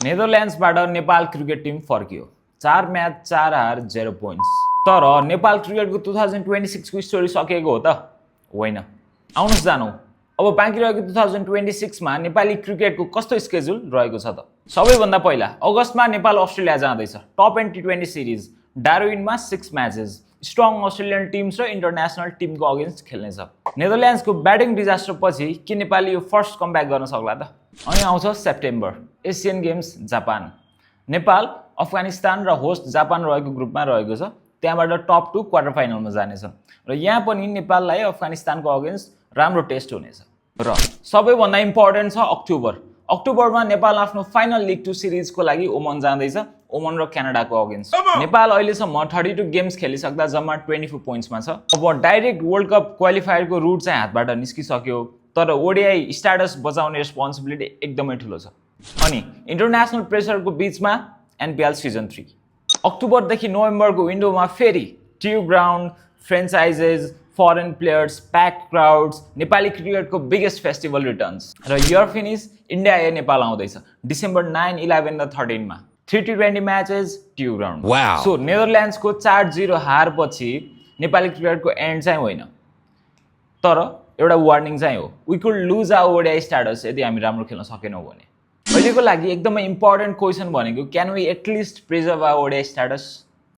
नेदरल्यान्ड्सबाट Nepal cricket team फर्कियो 4 match 4 हार 0 points. तर नेपाल क्रिकेटको 2026 को स्टोरी सकिएको हो त होइन। आउनुहोस् जानौँ अब बाँकी रहेको 2026 मा नेपाली क्रिकेटको कस्तो स्केड्युल रहेको छ त। सबैभन्दा पहिला अगस्तमा नेपाल अस्ट्रेलिया जाँदैछ। टप एन्ड टी20 सिरिज डार्विनमा 6 म्याचेस स्ट्रङ अस्ट्रेलियन टिम्स र इन्टरनेसनल टिमको अगेन्स्ट खेल्नेछ। नेदरल्यान्ड्सको ब्याटिङ डिजास्टर पछि के नेपाली यो फर्स्ट कमब्याक गर्न सक्ला त? अनि आउँछ September Asian games Japan. Nepal Afghanistan र होस्ट जापान रहेको ग्रुपमा रहेको छ। त्यहाँबाट टप 2 क्वार्टर फाइनलमा जानेछ र यहाँ पनि नेपाललाई अफगानिस्तानको अगेन्स्ट राम्रो टेस्ट हुनेछ। र सबैभन्दा इम्पोर्टेन्ट छ अक्टोबरमा नेपाल आफ्नो फाइनल लिग 2 सिरिजको लागि ओमन जाँदैछ। ओमन र क्यानाडाको अगेन्स्ट नेपाल अहिलेसम्म 32 गेम्स खेलिसक्दा जम्मा 24 पोइन्ट्समा छ। अब डाइरेक्ट वर्ल्ड कप क्वालिफायरको रुट चाहिँ हातबाट निस्किसक्यो, तर ओडिआई स्ट्याटस बचाउने रेस्पोन्सिबिलिटी एकदमै ठुलो छ। अनि इन्टरनेसनल प्रेसरको बीचमा एनपिएल सिजन 3 अक्टोबरदेखि नोभेम्बरको विन्डोमा फेरि TU ground franchises foreign players pack crowds Nepali क्रिकेटको बिगेस्ट फेस्टिभल रिटर्न्स र year finish India A Nepal आउँदैछ डिसेम्बर 9, 11 र 13 मा 3 T20 matches TU ground. So नेदरल्यान्ड्सको 4-0 हार पछि नेपाली क्रिकेटको एन्ड चाहिँ होइन, तर एउटा वार्निङ चाहिँ हो। We could lose our ODI status यदि हामी राम्रो खेल्न सकेनौँ भने। अहिलेको लागि एकदमै इम्पोर्टेन्ट क्वेसन भनेको can we at least preserve our ODI status?